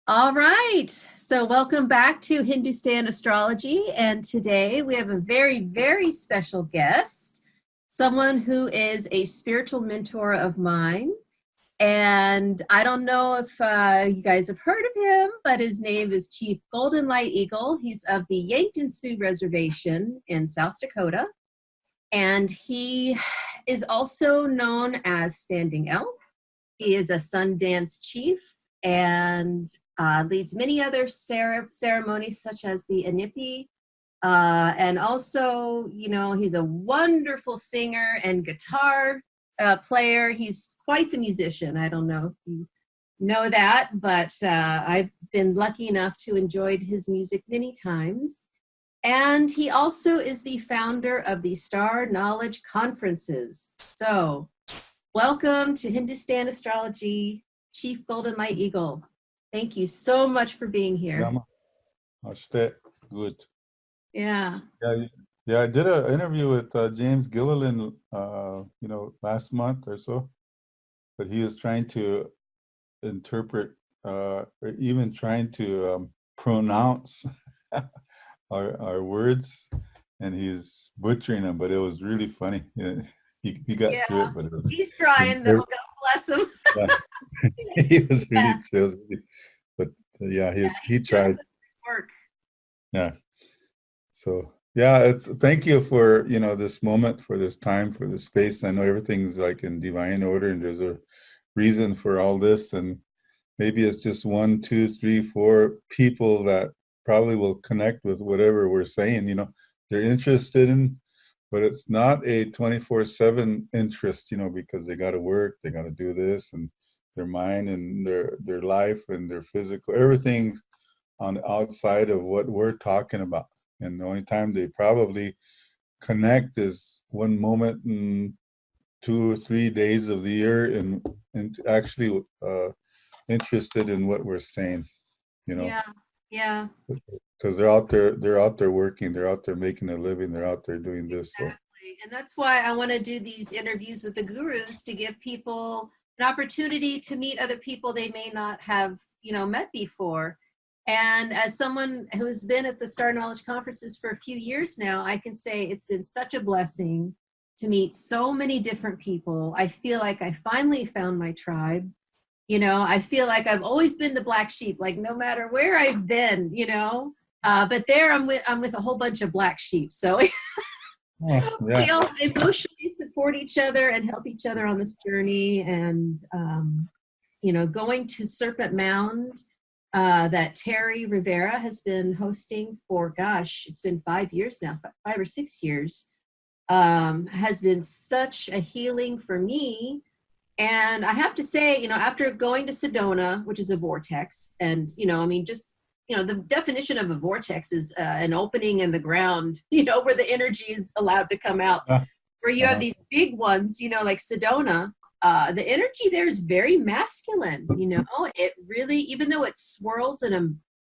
All right, so welcome back to Hindustan Astrology, and today we have a very, very special guest, someone who is a spiritual mentor of mine, and I don't know if you guys have heard of him, but his name is Chief Golden Light Eagle. He's of the Yankton Sioux Reservation in South Dakota, and he is also known as Standing Elk. He is a Sundance Chief and leads many other ceremonies such as the Inipi. And also, you know, he's a wonderful singer and guitar player. He's quite the musician. I don't know if you know that, but I've been lucky enough to enjoy his music many times. And he also is the founder of the Star Knowledge Conferences. So welcome to Hindustan Astrology, Chief Golden Light Eagle. Thank you so much for being here. Good. Yeah. Yeah, I did an interview with James Gilliland, last month or so, but he was trying to interpret, or even trying to pronounce our words, and he's butchering them, but it was really funny. He got through it, but it was, he's trying though. God bless him. Yeah. It was really, but he tried. Work. Yeah. So yeah, thank you for this moment, for this time, for this space. I know everything's like in divine order, and there's a reason for all this, and maybe it's just 1, 2, 3, 4 people that probably will connect with whatever we're saying. They're interested in, but it's not a 24/7 interest. Because they got to work, they got to do this, and their mind and their life and their physical, everything's on the outside of what we're talking about. And the only time they probably connect is one moment in 2 or 3 days of the year, and actually interested in what we're saying. Yeah. Because they're out there working, they're out there making a living, they're out there doing this. Exactly. So. And that's why I want to do these interviews with the gurus, to give people an opportunity to meet other people they may not have, met before. And as someone who's been at the Star Knowledge Conferences for a few years now, I can say it's been such a blessing to meet so many different people. I feel like I finally found my tribe. I feel like I've always been the black sheep, like no matter where I've been, but there I'm with a whole bunch of black sheep. So we all emotionally support each other and help each other on this journey. And, going to Serpent Mound, that Terry Rivera has been hosting for, it's been 5 years now, 5 or 6 years, has been such a healing for me. And I have to say, after going to Sedona, which is a vortex, and, the definition of a vortex is an opening in the ground, where the energy is allowed to come out. Where you have these big ones, like Sedona, the energy there is very masculine, it really, even though it swirls in a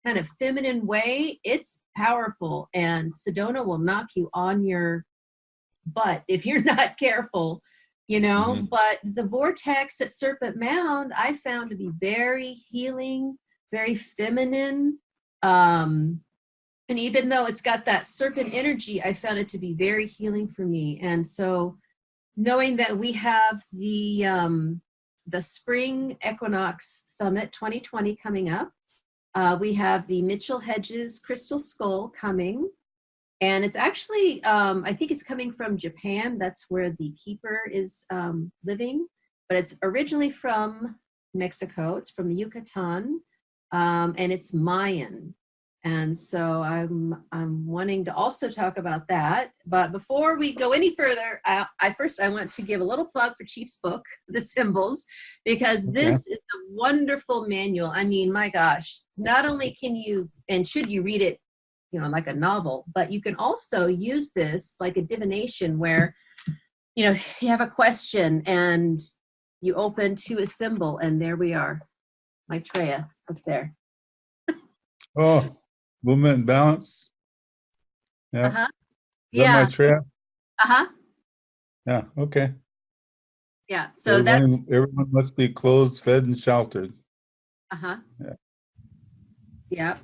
kind of feminine way, it's powerful. And Sedona will knock you on your butt if you're not careful. But the vortex at Serpent Mound, I found to be very healing, very feminine. And even though it's got that serpent energy, I found it to be very healing for me. And so knowing that we have the Spring Equinox Summit 2020 coming up, we have the Mitchell Hedges Crystal Skull coming. And it's actually, I think it's coming from Japan. That's where the keeper is living. But it's originally from Mexico. It's from the Yucatan. And it's Mayan. And so I'm wanting to also talk about that. But before we go any further, I want to give a little plug for Chief's book, The Symbols, because this is a wonderful manual. I mean, my gosh, not only can you and should you read it, like a novel, but you can also use this like a divination where, you have a question and you open to a symbol, and there we are, Maitreya up there. Oh, movement and balance. Yeah. Uh-huh. Yeah. Maitreya? Uh-huh. Yeah, okay. Yeah, so everyone must be clothed, fed, and sheltered. Uh-huh. Yeah. Yeah.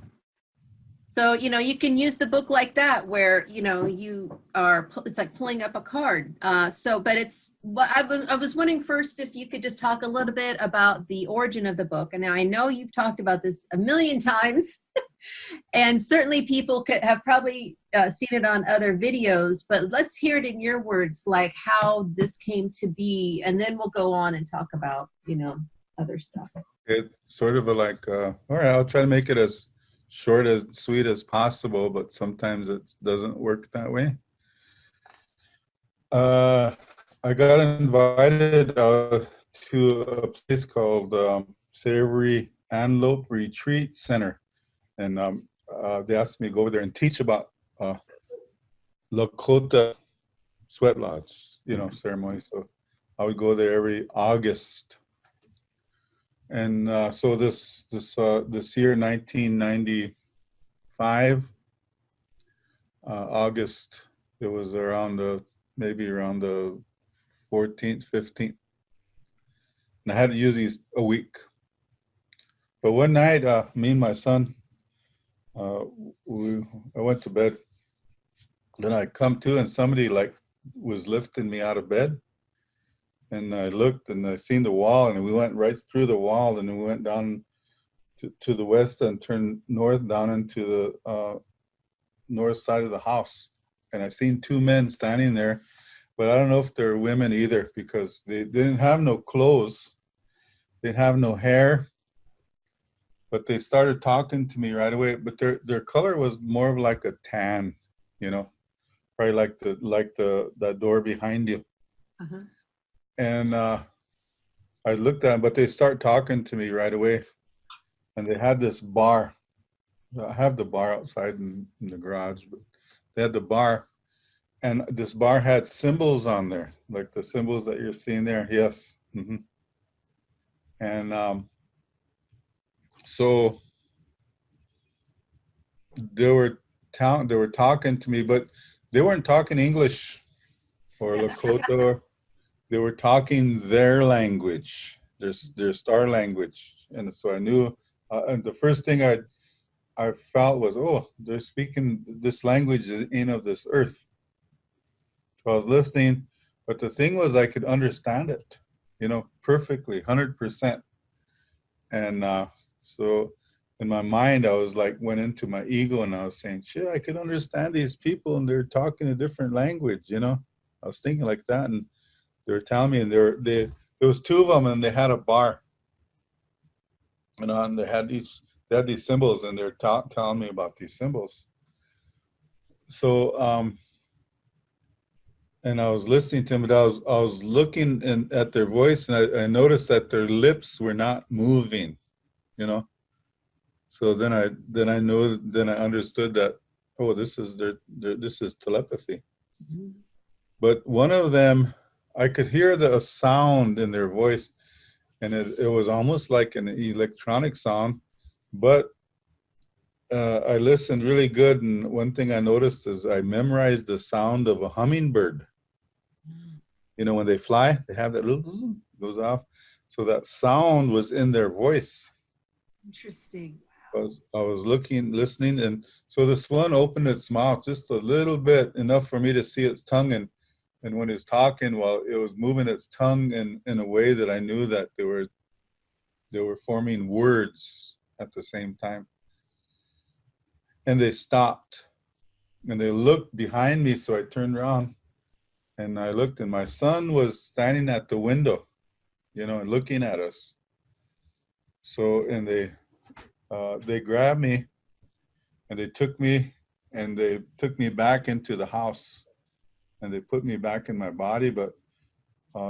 So, you know, you can use the book like that where, you know, you are, it's like pulling up a card. But I was wondering first if you could just talk a little bit about the origin of the book. And now I know you've talked about this a million times, and certainly people have probably seen it on other videos, but let's hear it in your words, like how this came to be. And then we'll go on and talk about, you know, other stuff. It's sort of all right, I'll try to make it as short as sweet as possible, but sometimes it doesn't work that way. I got invited to a place called Savory Antelope Retreat Center, and they asked me to go over there and teach about Lakota sweat lodge, you know, ceremony. So I would go there every August. And so this year, 1995, August, it was maybe around the 14th, 15th. And I had to use these a week. But one night, me and my son, I went to bed. Then I come to, and somebody like was lifting me out of bed. And I looked, and I seen the wall, and we went right through the wall, and we went down to the west and turned north down into the north side of the house. And I seen two men standing there, but I don't know if they're women either, because they didn't have no clothes, they didn't have no hair, but they started talking to me right away. But their color was more of like a tan, you know, probably like that door behind you. Uh-huh. And I looked at them, but they start talking to me right away. And they had this bar. I have the bar outside in the garage, but they had the bar. And this bar had symbols on there, like the symbols that you're seeing there. Yes. Mm-hmm. And so they were talking to me, but they weren't talking English or Lakota. They were talking their language, their star language. And so I knew, and the first thing I felt was, oh, they're speaking this language in of this earth. So I was listening, but the thing was I could understand it, you know, perfectly, 100%. And so in my mind, I was like, went into my ego, and I was saying, shit, I could understand these people, and they're talking a different language, you know. I was thinking like that, and they were telling me, and there was two of them, and they had a bar, and they had these symbols, and they're telling me about these symbols. So and I was listening to them, but I was looking at their voice, and I noticed that their lips were not moving, you know. So then I understood that, oh, this is this is telepathy. Mm-hmm. But one of them, I could hear a sound in their voice, and it was almost like an electronic sound, but I listened really good, and one thing I noticed is I memorized the sound of a hummingbird. You know, when they fly, they have that little goes off. So that sound was in their voice. Interesting. I was listening, and so this one opened its mouth just a little bit, enough for me to see its tongue, and when it was talking, well, it was moving its tongue in a way that I knew that they were forming words at the same time. And they stopped, and they looked behind me, so I turned around, and I looked, and my son was standing at the window, you know, and looking at us. So, and they grabbed me, and they took me back into the house, and they put me back in my body. But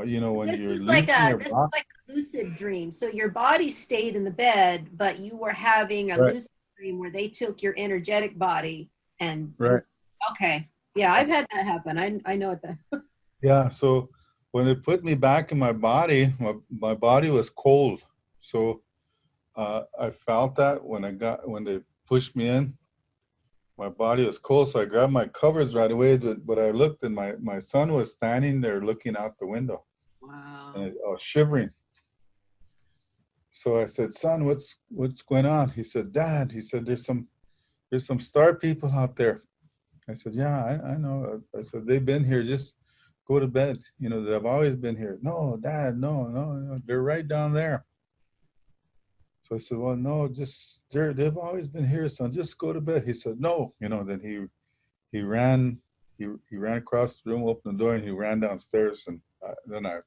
you know, when you're leaving your this was like a lucid dream. So your body stayed in the bed, but you were having a lucid dream where they took your energetic body and okay. Yeah, I've had that happen. I know it. Yeah, so when they put me back in my body, my body was cold. So I felt that when they pushed me in, my body was cold. So I grabbed my covers right away, but I looked, and my son was standing there looking out the window. Wow. And I was shivering. so I said, son, what's going on? He said, Dad, he said, there's some star people out there. I said, yeah, I know. I said, they've been here. Just go to bed. You know, they've always been here. No, Dad, no. They're right down there. So I said, well, no, just they've always been here, son. Just go to bed. He said, no. You know, then he ran he ran across the room, opened the door, and he ran downstairs. And then I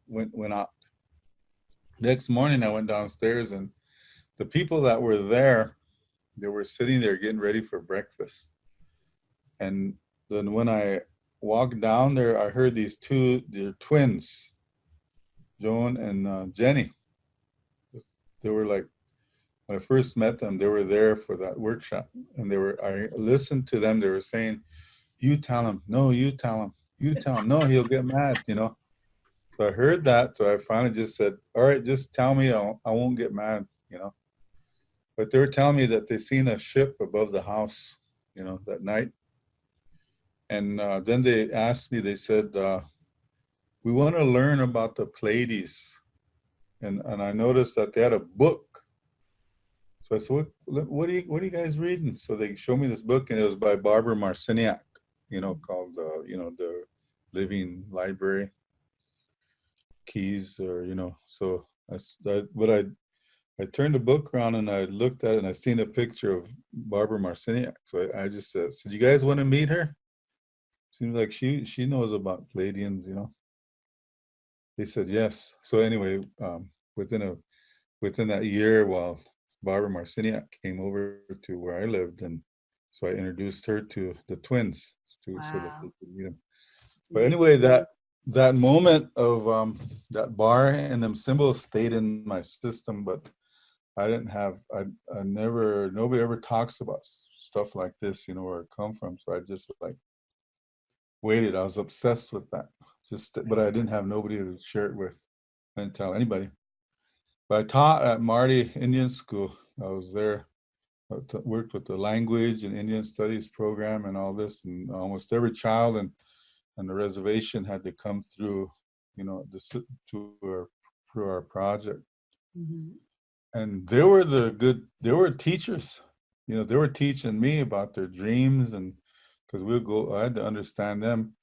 went out. Next morning, I went downstairs, and the people that were there, they were sitting there getting ready for breakfast. And then when I walked down there, I heard they're twins, Joan and Jenny. They were like, when I first met them, they were there for that workshop. And I listened to them. They were saying, you tell him, no, you tell him, no, he'll get mad, you know. So I heard that. So I finally just said, all right, just tell me, I won't get mad, you know. But they were telling me that they seen a ship above the house, you know, that night. And then they asked me, they said, we want to learn about the Pleiades. And I noticed that they had a book. So I said, what are you guys reading? So they showed me this book, and it was by Barbara Marciniak, you know, called, you know, the Living Library Keys, or, you know. So I turned the book around and I looked at it, and I seen a picture of Barbara Marciniak. So I just said, you guys want to meet her? Seems like she knows about Pleiadians, you know. They said yes. So anyway, within that year, while Barbara Marciniak came over to where I lived, and so I introduced her to the twins so that they could meet them. But anyway, that moment of that bar and them symbols stayed in my system, but I didn't have nobody ever talks about stuff like this, you know, where it come from. So I just like waited. I was obsessed with that. But I didn't have nobody to share it with. I didn't tell anybody. But I taught at Marty Indian School. I was there. I worked with the language and Indian studies program and all this, and almost every child and the reservation had to come through, you know, through our project. Mm-hmm. And they were teachers, you know. They were teaching me about their dreams, and because I had to understand them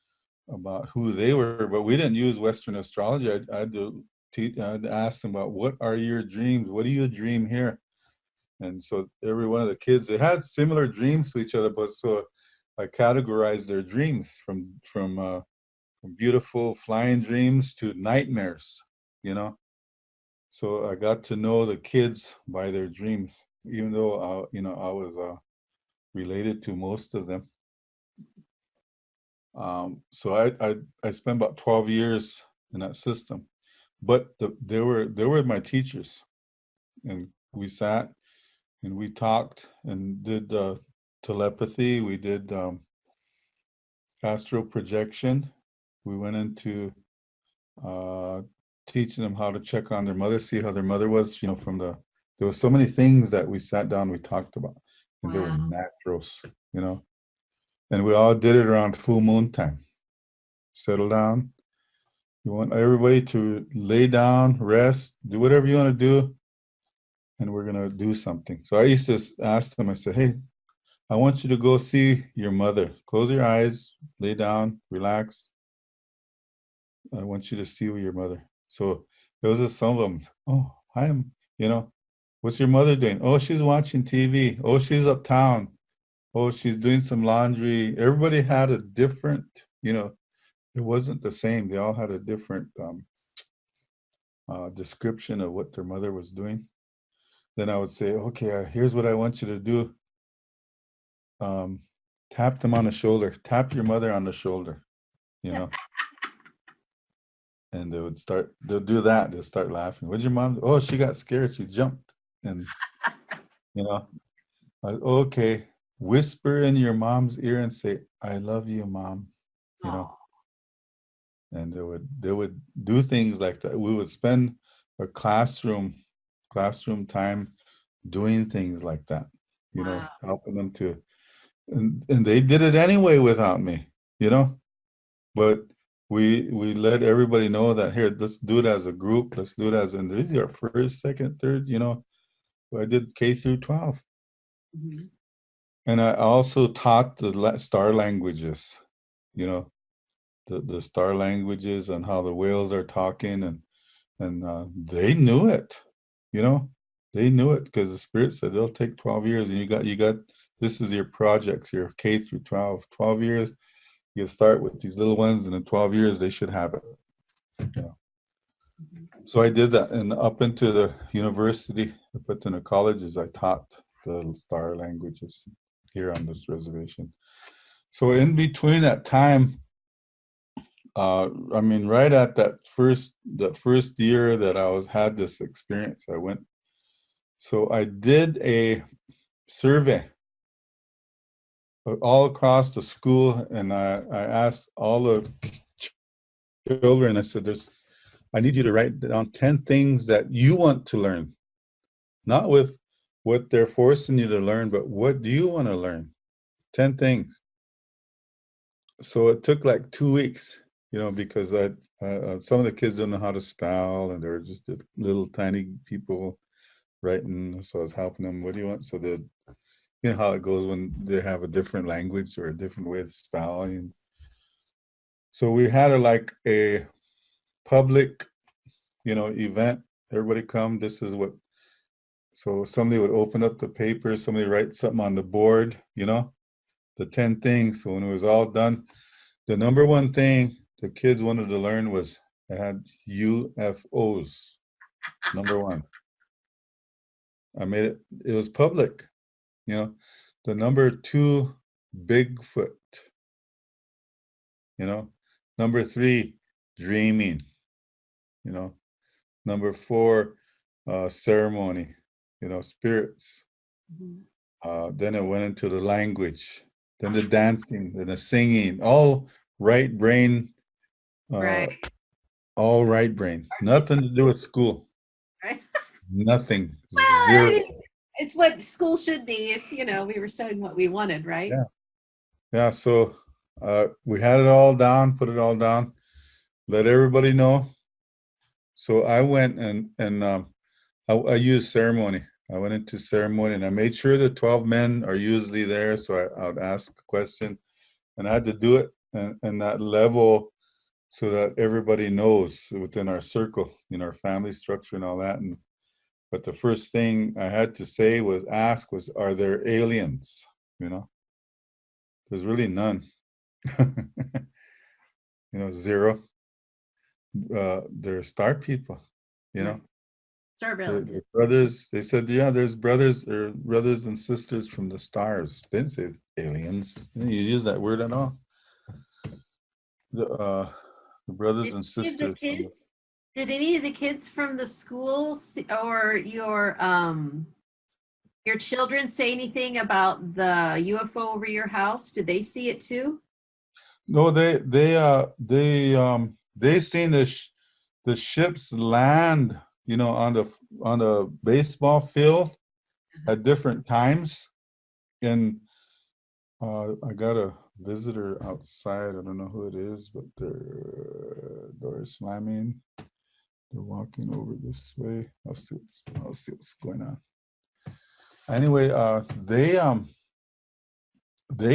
about who they were, but we didn't use Western astrology. I had to ask them about, what are your dreams? What do you dream here? And so every one of the kids, they had similar dreams to each other, but so I categorized their dreams from beautiful flying dreams to nightmares, you know. So I got to know the kids by their dreams, even though you know, I was related to most of them. So I spent about 12 years in that system, but they were my teachers, and we sat and we talked and did telepathy. We did astral projection. We went into teaching them how to check on their mother, see how their mother was, you know, there were so many things that we sat down, we talked about, and they were naturals, you know, and we all did it around full moon time. Settle down. You want everybody to lay down, rest, do whatever you want to do, and we're going to do something. So I used to ask them, I said, hey, I want you to go see your mother. Close your eyes, lay down, relax. I want you to see your mother. So there was some of them, oh, you know, what's your mother doing? Oh, she's watching TV. Oh, she's uptown. Oh, she's doing some laundry. Everybody had a different, you know, it wasn't the same. They all had a different description of what their mother was doing. Then I would say, okay, here's what I want you to do. Tap them on the shoulder. Tap your mother on the shoulder, you know. And they'll do that. They'll start laughing. What'd your mom do? Oh, she got scared. She jumped. And, you know, okay, whisper in your mom's ear and say, I love you, Mom, you know. And they would do things like that. We would spend a classroom time doing things like that, you know, helping them to, and they did it anyway without me, you know. But we let everybody know that here, let's do it as a group. Let's do it as in this is our first, second, third. I did K through 12, Mhm. and I also taught the star languages. You know, the star languages and how the whales are talking, and they knew it. You know, they knew it because the spirit said it'll take 12 years, and you got this is your projects, your K through 12, 12 years. You start with these little ones, and in 12 years they should have it. You know. So I did that, and up into the university, up in the colleges, I taught the star languages here on this reservation. So in between that time, I mean, right at that first year that I had this experience, I went. So I did a survey all across the school, and I asked all the children. I said, I need you to write down 10 things that you want to learn, not with what they're forcing you to learn, but what do you want to learn? 10 things. So it took like 2 weeks, because some of the kids don't know how to spell, and they were just little tiny people writing. So I was helping them. What do you want? So you know how it goes when they have a different language or a different way of spelling. So we had a public, event. Everybody come. This is what. So somebody would open up the paper. Somebody write something on the board. The 10 things. So when it was all done, the number one thing the kids wanted to learn was they had UFOs. Number one. I made it. It was public. The number two, Bigfoot. Number three, dreaming. Number four, ceremony. Spirits. Mhm. Then it went into the language. Then the dancing, then the singing. All right brain. Uh, Right. all right brain. Artistic, Nothing to do with school. right? Nothing. Well, I Zero. mean, it's what school should be if, we were studying what we wanted, right? Yeah. Yeah. So we had it all down, put it all down, let everybody know. So I went and I used ceremony. I went into ceremony and I made sure the 12 men are usually there. So I would ask a question, and I had to do it and that level so that everybody knows within our circle, our family structure and all that. But the first thing I had to say was are there aliens? There's really none. Zero. They're star people, you know. Right. It's our The relative. brothers, they said, yeah, there's brothers and sisters from the stars. They didn't say aliens. They didn't use that word at all. The brothers Did and any of the sisters from the, kids, did any of the kids from the school or your children say anything about the UFO over your house? Did they see it too? no, they seen the ships land, on the baseball field at different times. And I got a visitor outside. I don't know who it is, but their door is slamming. They're walking over this way. I'll see what's going on. Anyway, they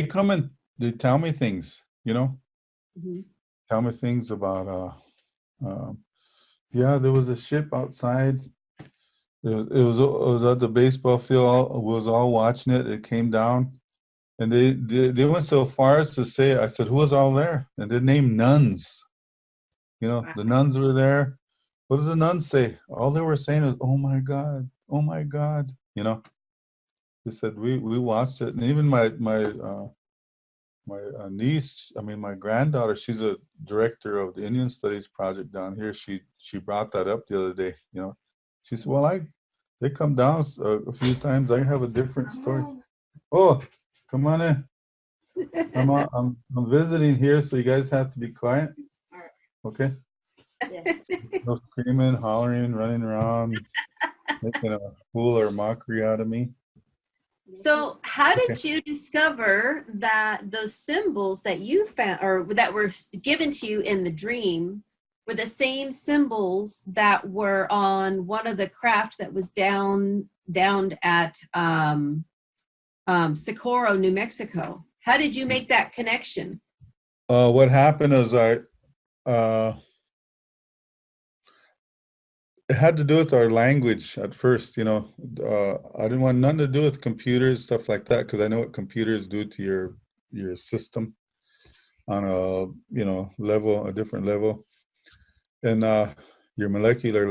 come and they tell me things, Mhm. tell me things about yeah, there was a ship outside. It was at the baseball field. I was all watching it. It came down. And they went so far as to say, I said, who was all there? And they named nuns. Wow. The nuns were there. What did the nuns say? All they were saying is, oh my God, oh my God. They said, we watched it. And even my niece, I mean, my granddaughter, she's a director of the Indian Studies project down here. She brought that up the other day. She said, well, they come down a few times. I have a different story. Oh, come on in. I'm visiting here, so you guys have to be quiet. Okay? No screaming, hollering, running around, making a fool or mockery out of me. So, how Okay. did you discover that those symbols that you found or that were given to you in the dream were the same symbols that were on one of the craft that was downed at Socorro, New Mexico? How did you make that connection? What happened is uh, it had to do with our language at first, you know. I didn't want nothing to do with computers, stuff like that, because I know what computers do to your system on a, you know, level, a different level, and your molecular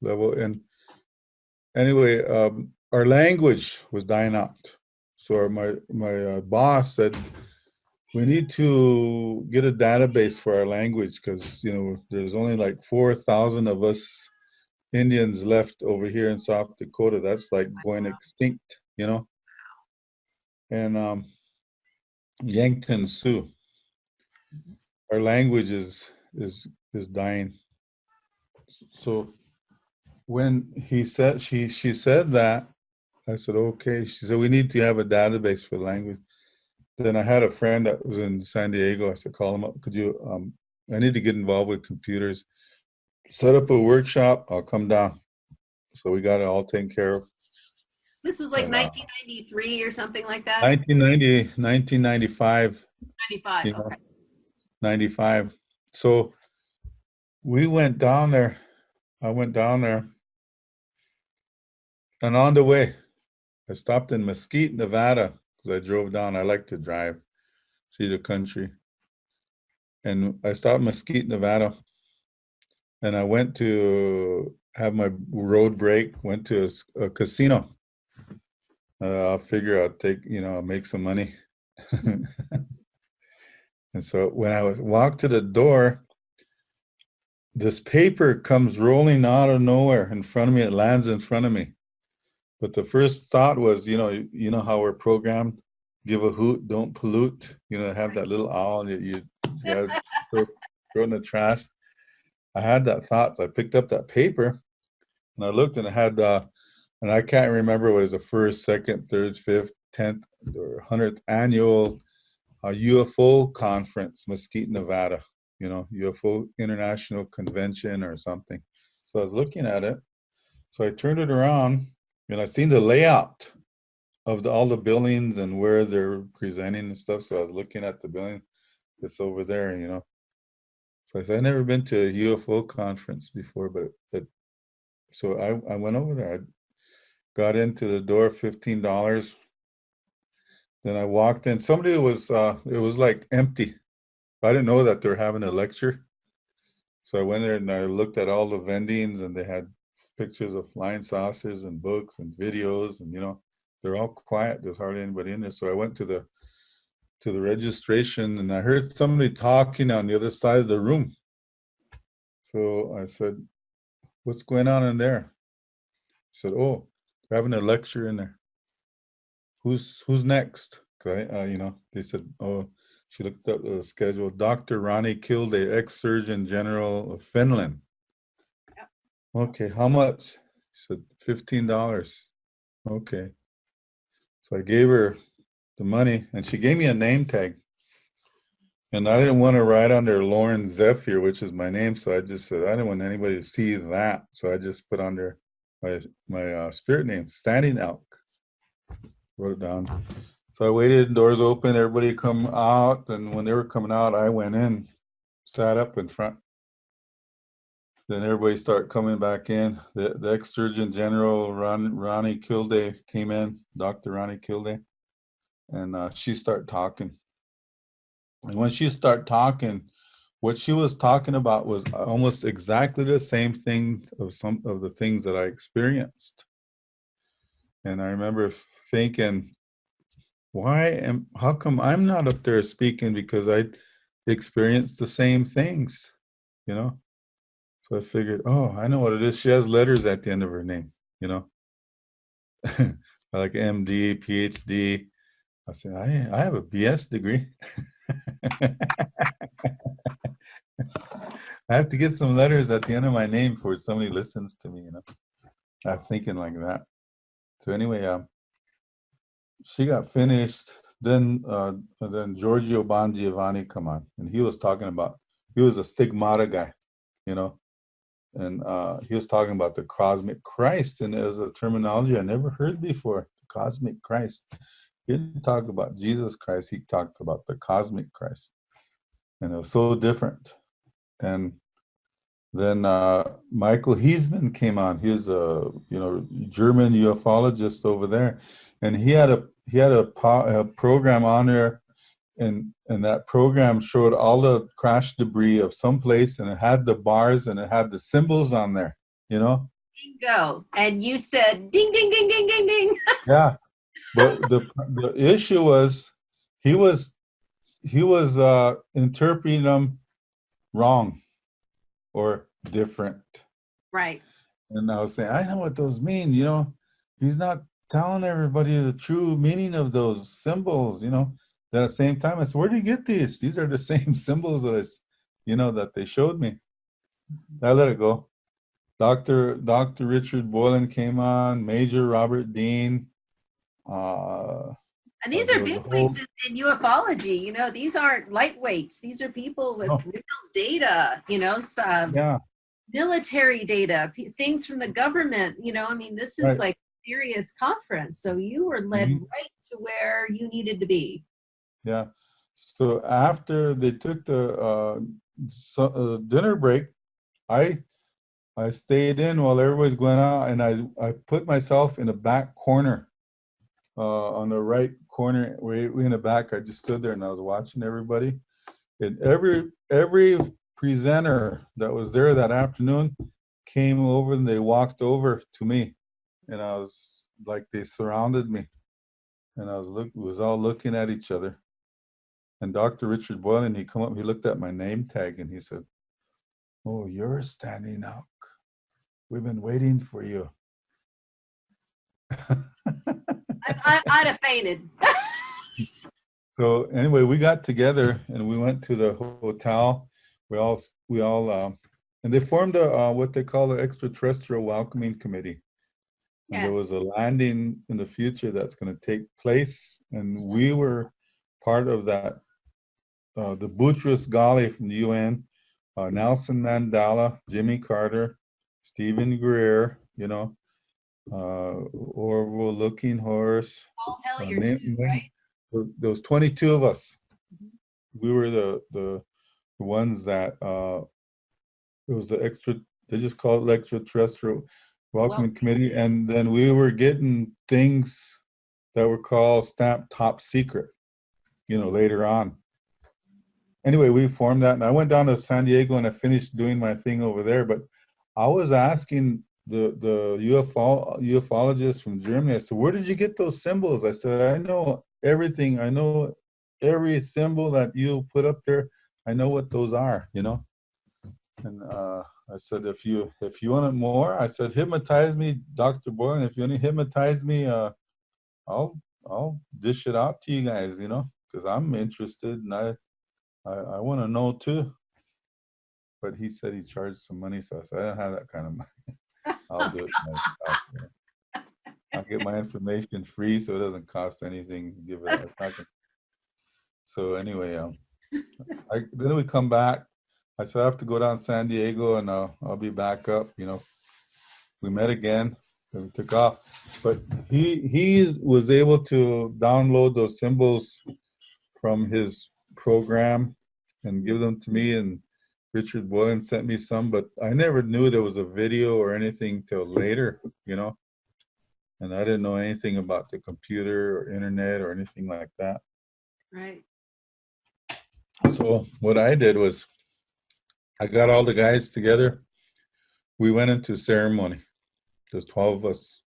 level. And anyway, our language was dying out. So my boss said we need to get a database for our language because, you know, there's only like 4,000 of us Indians left over here in South Dakota. That's like going extinct, you know. And Yankton Sioux, our language is dying. So when she said that, I said okay. She said we need to have a database for language. Then I had a friend that was in San Diego. I said call him up. Could you? I need to get involved with computers. Set up a workshop. I'll come down. So we got it all taken care of. This was like And 1993 or something like that. 1995, 95. you know, Okay. 95. So we went down there. I went down there. And on the way, I stopped in Mesquite, Nevada, because I drove down. I like to drive, see the country. And I stopped in Mesquite, Nevada. And I went to have my road break, went to a casino. I figure I'll take, you know, I'll make some money. And so when I walked to the door, this paper comes rolling out of nowhere in front of me. It lands in front of me. But the first thought was, you know how we're programmed, give a hoot, don't pollute. You know, have that little owl you got to throw in the trash. I had that thought, so I picked up that paper and I looked and it had, and I can't remember what it was the first, second, third, fifth, 10th, or 100th annual UFO conference, Mesquite, Nevada. You know, UFO International Convention or something. So I was looking at it. So I turned it around and I seen the layout of all the buildings and where they're presenting and stuff. So I was looking at the building that's over there, you know. So I said, I've never been to a UFO conference before, but so I went over there. I got into the door, $15. Then I walked in. Somebody was, it was like empty. I didn't know that they were having a lecture. So I went there and I looked at all the vendings and they had pictures of flying saucers and books and videos and, you know, they're all quiet. There's hardly anybody in there. So I went to the registration and I heard somebody talking on the other side of the room. So I said, what's going on in there? She said, oh, they're having a lecture in there. Who's next? You know, they said, oh, she looked up the schedule. Dr. Ronnie Kilday, ex-Surgeon General of Finland. Okay, how much? She said, $15. Okay. So I gave her the money and she gave me a name tag. And I didn't want to write under Lauren Zephyr, which is my name. So I just said, I didn't want anybody to see that. So I just put under my spirit name, Standing Elk. Wrote it down. So I waited, doors open, everybody come out. And when they were coming out, I went in, sat up in front. Then everybody started coming back in. The ex-Surgeon General, Ronnie Kilday, came in, Dr. Ronnie Kilday. And she started talking. And when she started talking, what she was talking about was almost exactly the same thing of some of the things that I experienced. And I remember thinking, how come I'm not up there speaking because I experienced the same things, you know? So I figured, oh, I know what it is. She has letters at the end of her name, you know? Like MD, PhD. I said, I have a BS degree. I have to get some letters at the end of my name before somebody listens to me, you know. I'm thinking like that. So anyway, she got finished, then Giorgio Bon Giovanni come on, and he was talking about, he was a stigmata guy, you know, and he was talking about the cosmic Christ, and it was a terminology I never heard before. Cosmic Christ. He didn't talk about Jesus Christ. He talked about the cosmic Christ, and it was so different. And then Michael Heisman came on. He was a German ufologist over there, and he had a program on there, and that program showed all the crash debris of some place, and it had the bars and it had the symbols on there. You know? Bingo. And you said ding, ding, ding, ding, ding, ding. Yeah. But the issue was he was interpreting them wrong or different. Right. And I was saying, I know what those mean, you know. He's not telling everybody the true meaning of those symbols, you know. At the same time, I said, where do you get these? These are the same symbols that they showed me. I let it go. Dr. Richard Boylan came on, Major Robert Dean. And these are bigwigs in ufology. You know, these aren't lightweights. These are people with real data, you know, military data, things from the government. You know, I mean, this is like a serious conference. So you were led right to where you needed to be. Yeah. So after they took the dinner break, I stayed in while everybody's going out, and I put myself in the back corner, on the right corner, way in the back. I just stood there and I was watching everybody. And every presenter that was there that afternoon came over, and they walked over to me, and I was like, they surrounded me, and I was all looking at each other. And Dr. Richard Boylan, he come up, he looked at my name tag, and he said, "Oh, you're standing up. We've been waiting for you." I'd have fainted. So anyway, we got together and we went to the hotel. We all and they formed what they call the Extraterrestrial Welcoming Committee. And there was a landing in the future that's going to take place, and we were part of that. The Boutros Ghali from the UN, Nelson Mandela, Jimmy Carter, Stephen Greer, you know, Orville Looking Horse. All Hellier too, right? There was 22 of us. We were the ones that it was they just called it Extraterrestrial Welcoming Committee, and then we were getting things that were called stamped top secret, you know, later on. Anyway, we formed that, and I went down to San Diego and I finished doing my thing over there. But I was asking the ufologists from Germany, I said, where did you get those symbols? I said, I know everything. I know every symbol that you put up there. I know what those are, you know. And I said, if you wanted more, I said, hypnotize me, Dr. Boylan. If you want to hypnotize me, I'll dish it out to you guys, you know, because I'm interested and I want to know too. But he said he charged some money, so I said, I don't have that kind of money. I'll do it myself. Yeah. I'll get my information free, so it doesn't cost anything. Give it a second. So anyway, then we come back. I said, I have to go down to San Diego, and I'll be back up. You know, we met again, and we took off. But he was able to download those symbols from his program and give them to me, and Richard Boylan sent me some, but I never knew there was a video or anything till later, you know, and I didn't know anything about the computer or internet or anything like that. Right. So what I did was I got all the guys together. We went into ceremony. There's 12 of us.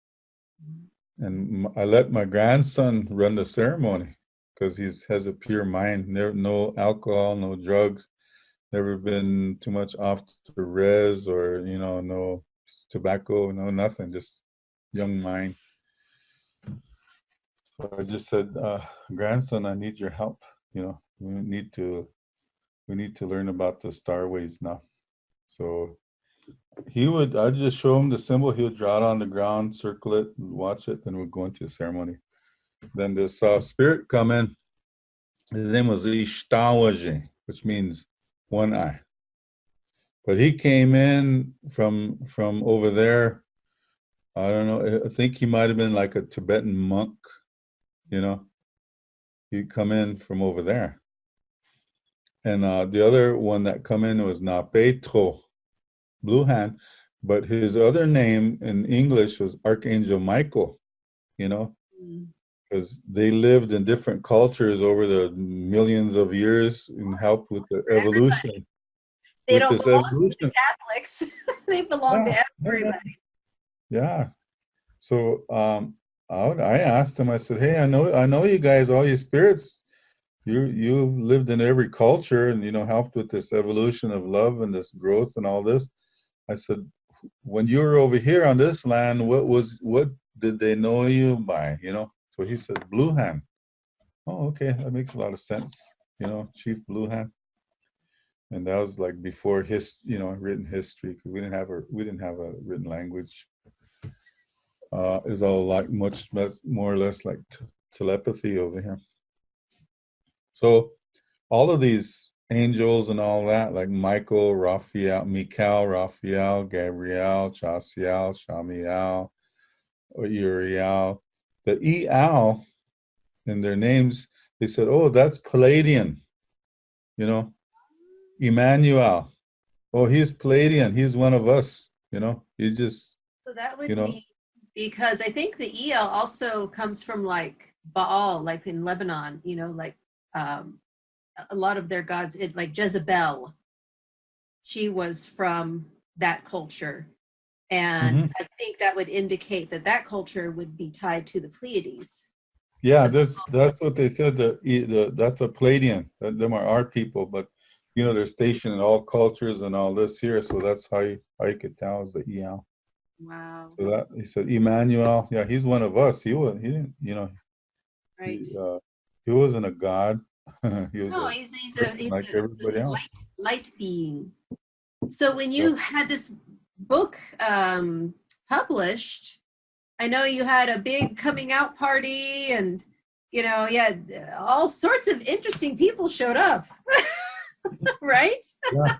And I let my grandson run the ceremony because he has a pure mind. No alcohol, no drugs, never been too much off the res or, you know, no tobacco, no nothing, just young mind. So I just said, grandson, I need your help. You know, we need to learn about the starways now. So I'd just show him the symbol. He would draw it on the ground, circle it, and watch it. Then we'd go into the ceremony. then this spirit come in. His name was Astrology, which means one eye. But he came in from over there. I don't know. I think he might have been like a Tibetan monk. You know, he'd come in from over there. And the other one that come in was Na Petro, Blue Hand. But his other name in English was Archangel Michael. You know, because they lived in different cultures over the millions of years and helped with the evolution. They don't belong to Catholics. They belong to everybody. Yeah. So I asked him, I said, hey, I know you guys, all you spirits, you've lived in every culture and, you know, helped with this evolution of love and this growth and all this. I said, when you were over here on this land, what did they know you by, you know? So he said, Blue Hand. Oh, okay, that makes a lot of sense. You know, Chief Blue Hand. And that was like before written history, because we didn't have a written language. It's all like much more or less like telepathy over here. So all of these angels and all that, like Michael, Raphael, Gabriel, Chastiel, Shamiel, Uriel, the Eal in their names, they said, oh, that's Palladian, you know, Emmanuel. Oh, he's Palladian. He's one of us, you know. He just, so that would be because I think the El also comes from like Baal, like in Lebanon, you know, like a lot of their gods, like Jezebel. She was from that culture. And I think that would indicate that culture would be tied to the Pleiades. Yeah, that's what they said. That's a Palladian. Them are our people, but you know they're stationed in all cultures and all this here. So that's how you could tell is the El. Wow. So that he said Emmanuel. Yeah, he's one of us. He didn't. You know. Right. He wasn't a god. He was he's like everybody else. Light being. So when you had this book published, I know you had a big coming out party and, you know, all sorts of interesting people showed up, right? Yeah.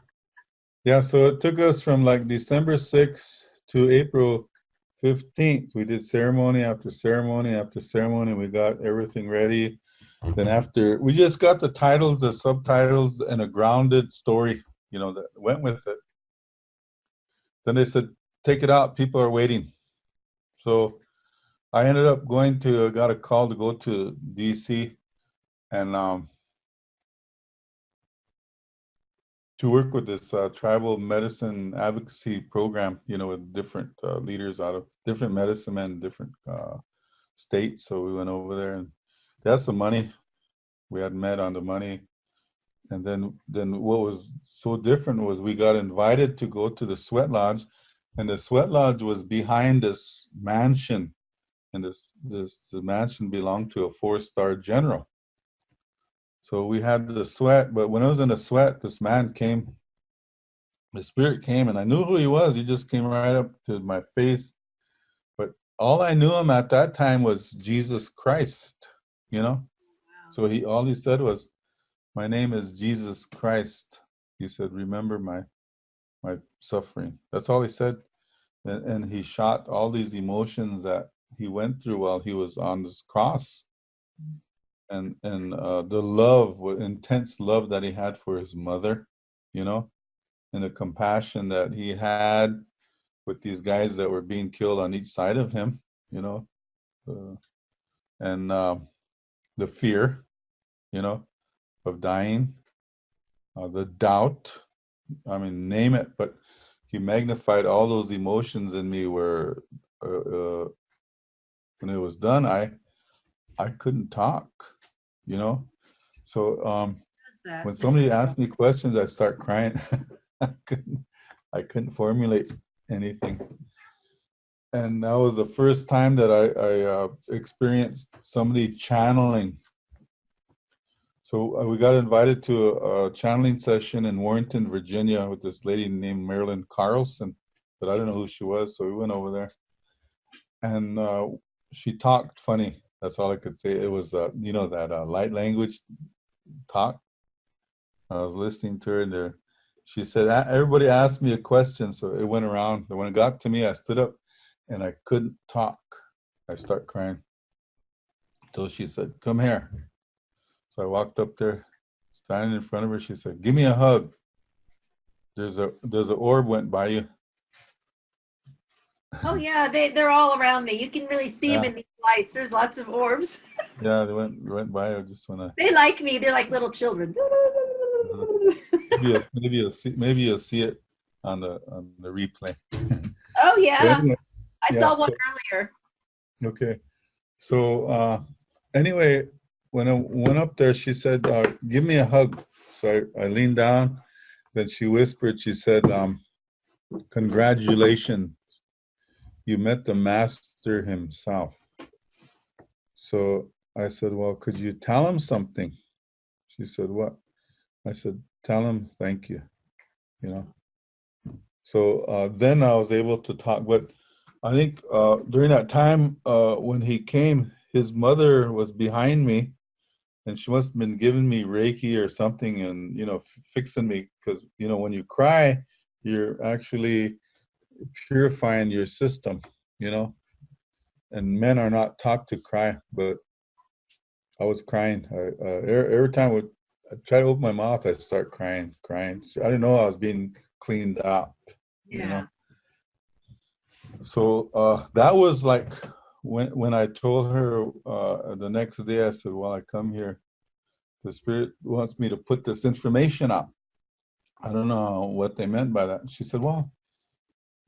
Yeah, so it took us from like December 6th to April 15th. We did ceremony after ceremony after ceremony. We got everything ready. Then after, we just got the titles, the subtitles, and a grounded story, you know, that went with it. Then they said, take it out. People are waiting. So I ended up got a call to go to DC and to work with this tribal medicine advocacy program, you know, with different leaders out of different medicine men, different states. So we went over there and that's the money. We had met on the money. And then what was so different was we got invited to go to the sweat lodge, and the sweat lodge was behind this mansion. And the mansion belonged to a 4-star general. So we had the sweat, but when I was in the sweat, this man came, the spirit came, and I knew who he was. He just came right up to my face. But all I knew him at that time was Jesus Christ, you know? Wow. So all he said was, my name is Jesus Christ. He said, remember my suffering. That's all he said. And he shot all these emotions that he went through while he was on this cross. And the love, intense love that he had for his mother, you know, and the compassion that he had with these guys that were being killed on each side of him, you know, and the fear, you know, of dying, the doubt, I mean, name it, but he magnified all those emotions in me where when it was done, I couldn't talk, you know. So when somebody asked me questions, I start crying. I couldn't formulate anything. And that was the first time that I experienced somebody channeling. So we got invited to a channeling session in Warrenton, Virginia with this lady named Marilyn Carlson, but I don't know who she was, so we went over there. And she talked funny. That's all I could say. It was, you know, that light language talk. I was listening to her, and there, she said, everybody asked me a question, so it went around. And when it got to me, I stood up, and I couldn't talk. I start crying. So she said, come here. So I walked up there, standing in front of her. She said, give me a hug. There's an orb went by you. Oh yeah, they're all around me. You can really see them Yeah. in these lights. There's lots of orbs. Yeah, they went by. I just want to. They like me. They're like little children. Maybe you'll see it on the replay. Oh yeah, Anyway, I yeah, saw one earlier. okay. So anyway, when I went up there, she said, give me a hug. So I leaned down. Then she whispered, she said, congratulations. You met the master himself. So I said, well, could you tell him something? She said, what? I said, tell him thank you, you know. So then I was able to talk. But I think during that time when he came, his mother was behind me, and she must have been giving me Reiki or something, and, you know, fixing me. Because, you know, when you cry, you're actually purifying your system, you know. And men are not taught to cry, but I was crying. Every time I try to open my mouth, I start crying. So I didn't know I was being cleaned out, you know. So that was like when I told her the next day, I said, well, I come here. The spirit wants me to put this information out. I don't know what they meant by that. She said, well,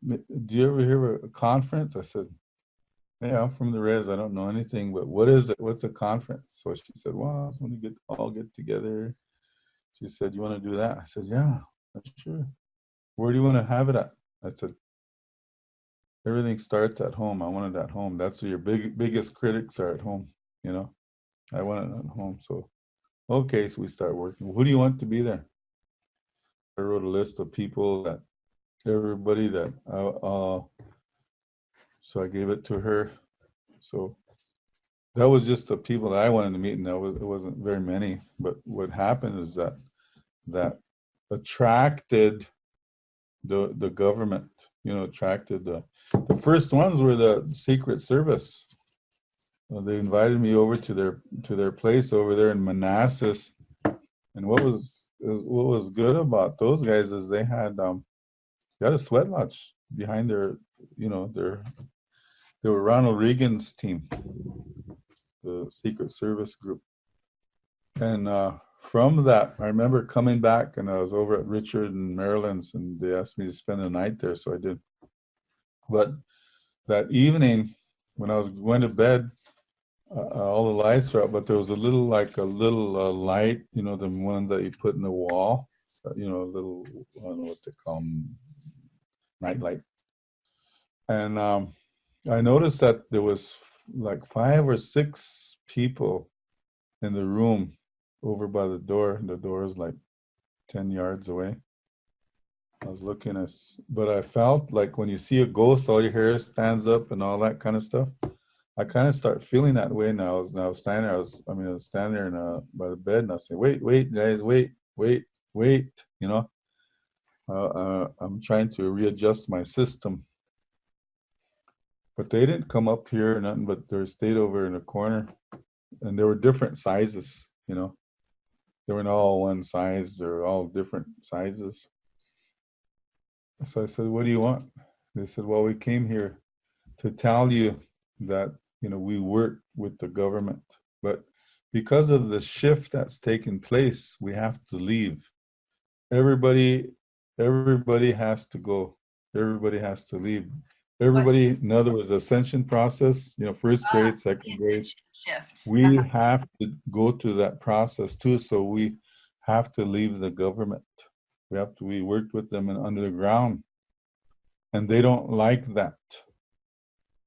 do you ever hear a conference? I said, yeah, I'm from the res. I don't know anything, but what is it? What's a conference? So she said, well, it's when you all get together. She said, you want to do that? I said, yeah, sure. Where do you want to have it at? I said, everything starts at home. I want it at home. That's where your biggest critics are, at home. You know, I want it at home. So, okay, so we start working. Who do you want to be there? I wrote a list of people that everybody that so I gave it to her. So that was just the people that I wanted to meet, and it wasn't very many. But what happened is that attracted the government. You know, attracted the first ones were the Secret Service. They invited me over to their place over there in Manassas, and what was good about those guys is they had a sweat lodge behind their, you know, they were Ronald Reagan's team, the Secret Service group. And from that, I remember coming back, and I was over at Richard and Maryland's, and they asked me to spend the night there, so I did. But that evening, when I was going to bed, all the lights were out, but there was a little light, you know, the one that you put in the wall, you know, a little, I don't know what they call them, night light. And I noticed that there was like 5 or 6 people in the room over by the door. The door is like 10 yards away. I was looking but I felt like when you see a ghost, all your hair stands up and all that kind of stuff. I kind of start feeling that way now. I was standing there. I was standing there by the bed, and I was saying, "Wait, guys, wait." You know, I'm trying to readjust my system. But they didn't come up here or nothing, but they stayed over in the corner, and they were different sizes. You know, they weren't all one size. They were all different sizes. So I said, "What do you want?" They said, "Well, we came here to tell you that, you know, we work with the government, but because of the shift that's taken place, we have to leave. Everybody has to go. Everybody has to leave. Everybody, in other words, ascension process, you know, first grade, second grade, shift. we have to go through that process too. So we have to leave the government. We worked with them under the ground, and they don't like that,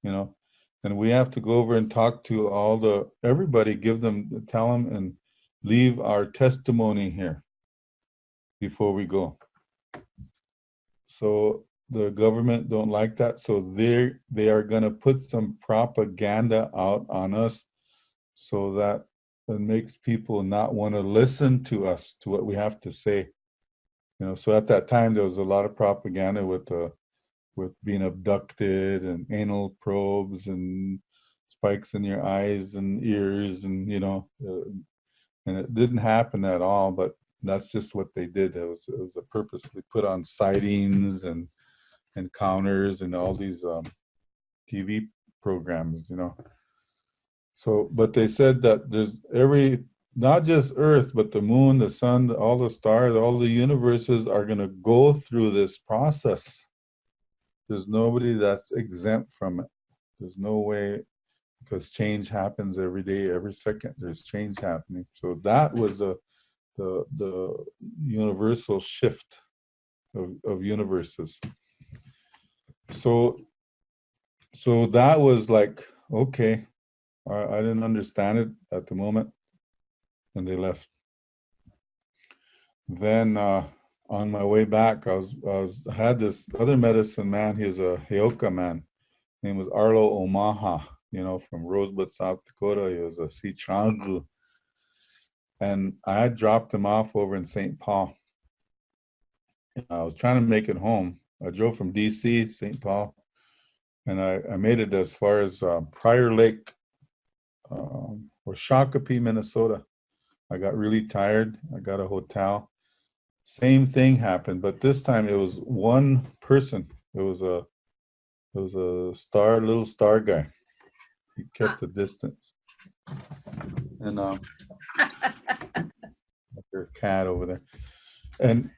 you know. And we have to go over and talk to everybody, tell them and leave our testimony here before we go. So the government don't like that. So they are going to put some propaganda out on us so that it makes people not want to listen to us, to what we have to say. So at that time there was a lot of propaganda with being abducted and anal probes and spikes in your eyes and ears, and it didn't happen at all, but that's just what they did. It was a purposely put on sightings and encounters and all these TV programs. So, but they said that there's not just Earth, but the moon, the sun, all the stars, all the universes are going to go through this process. There's nobody that's exempt from it. There's no way, because change happens every day, every second. There's change happening. So that was the universal shift of universes. So that was like, okay, I didn't understand it at the moment, and they left. Then on my way back, I had this other medicine man. He was a Heoka man. His name was Arlo Omaha, from Rosebud, South Dakota. He was a Sichangu. And I had dropped him off over in St. Paul. And I was trying to make it home. I drove from DC, St. Paul, and I made it as far as Prior Lake, or Shakopee, Minnesota. I got really tired. I got a hotel. Same thing happened, but this time it was one person. It was a little star guy. He kept the distance. And their cat over there. And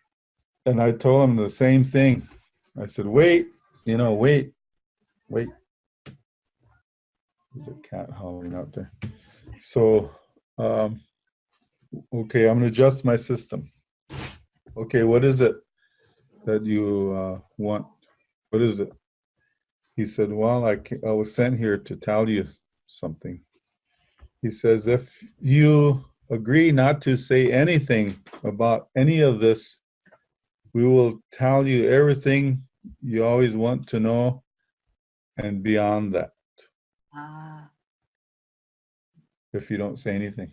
I told him the same thing. I said, wait. There's a cat howling out there. So, okay, I'm going to adjust my system. Okay, what is it that you want? What is it? He said, well, I was sent here to tell you something. He says, if you agree not to say anything about any of this, we will tell you everything you always want to know and beyond that. If you don't say anything.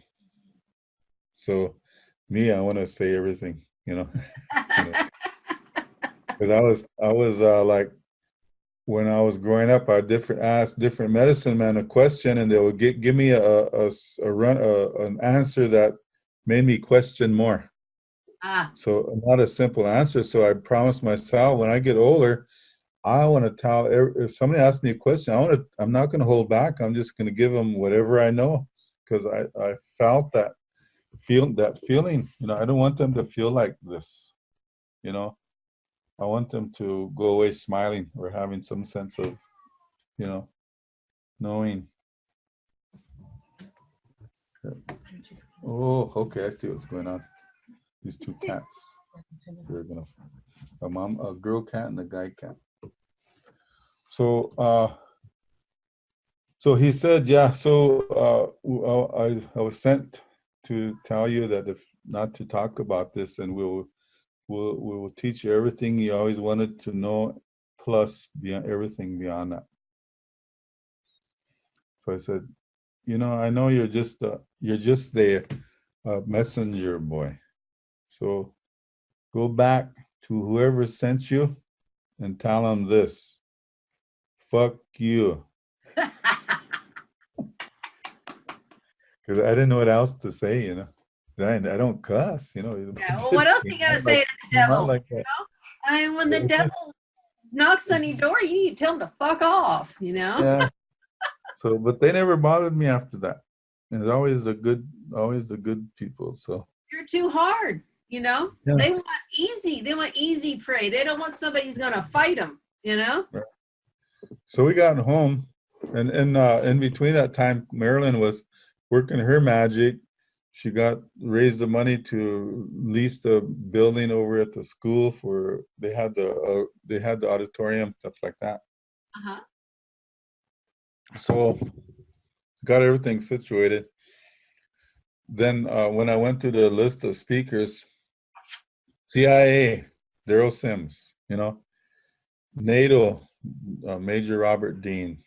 So me, I want to say everything, because I was like, when I was growing up, I asked different medicine men a question, and they would give me an answer that made me question more. So not a simple answer. So I promised myself, when I get older, I want to tell. If somebody asks me a question, I'm not going to hold back. I'm just going to give them whatever I know, because I felt that feeling. I don't want them to feel like this. I want them to go away smiling or having some sense of, knowing. Oh, okay, I see what's going on. These two cats. They're gonna a girl cat and a guy cat. So he said, yeah. So I was sent to tell you that if not to talk about this, and we will teach you everything you always wanted to know, plus beyond everything beyond that. So I said, I know you're just the messenger boy. So go back to whoever sent you and tell them this: fuck you. Because I didn't know what else to say, I don't cuss, Yeah, well, what else you got to say to the devil? When the devil knocks on your door, you need to tell him to fuck off, Yeah. So, but they never bothered me after that. And it's always the good people. So you're too hard, Yeah. They want easy prey. They don't want somebody who's going to fight them, Right. So we got home, and in between that time, Marilyn was working her magic. She raised the money to lease the building over at the school they had the auditorium, stuff like that. So got everything situated. Then when I went to the list of speakers, CIA, Daryl Sims, NATO, Major Robert Dean,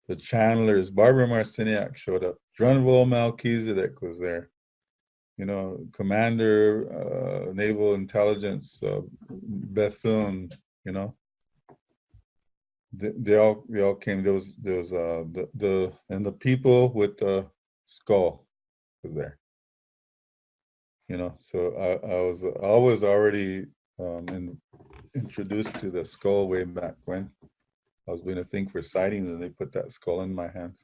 the channelers. Barbara Marciniak showed up. Drunville Melchizedek was there. You know, Commander Naval Intelligence Bethune. You know, they all came. There was the people with the skull was there. You know, so I was already introduced to the skull way back when I was doing a thing for sightings, and they put that skull in my hand.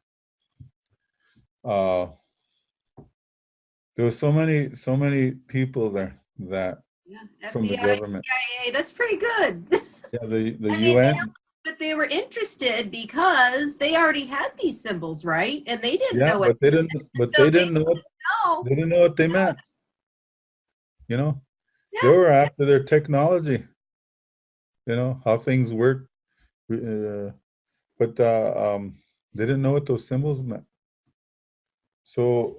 There was so many people there that from the FBI, government. CIA, that's pretty good. Yeah, the I mean, UN. but they were interested because they already had these symbols, right? And they didn't Yeah, know what but they they didn't. meant. But So they they didn't know. know. They didn't know what they meant. You know, they Yeah. were after their technology. You know how things work, but they didn't know what those symbols meant. So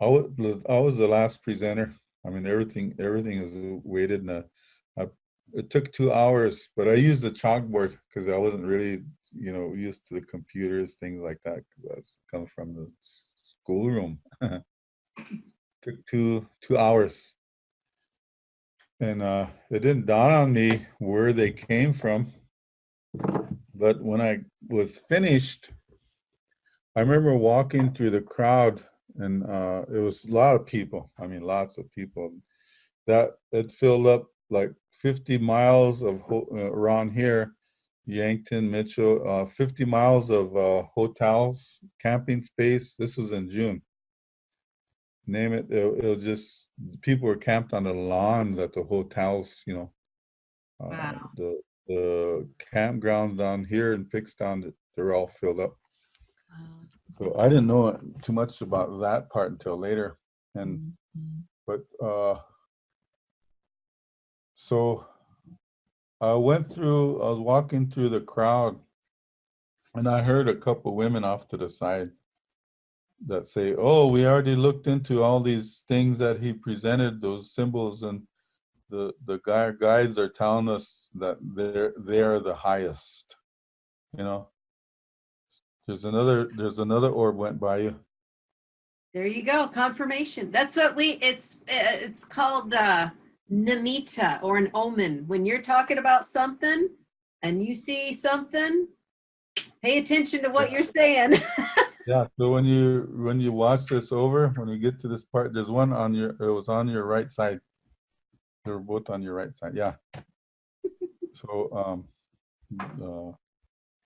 I was the last presenter. I mean, everything is weighted, and it took 2 hours, but I used the chalkboard because I wasn't really, you know, used to the computers, things like that, because I was coming from the schoolroom. Took two hours, and it didn't dawn on me where they came from. But when I was finished, I remember walking through the crowd, and it was a lot of people. I mean, lots of people. That it filled up like 50 miles of around here, Yankton, Mitchell, 50 miles of hotels, camping space. This was in June. Name it, it'll just, people were camped on the lawns at the hotels, you know. Wow. The campgrounds down here in Pickstown, they're all filled up. Wow. So I didn't know too much about that part until later. And but so I was walking through the crowd, and I heard a couple women off to the side that say, "Oh, we already looked into all these things that he presented, those symbols, and the guides are telling us that they're the highest." You know, there's another orb went by you. There you go. Confirmation. That's what it's called Namita, or an omen. When you're talking about something and you see something, pay attention to what Yeah. you're saying. Yeah. So when you watch this over, when we get to this part, there's one on your. It was on your right side. They were both on your right side. Yeah. So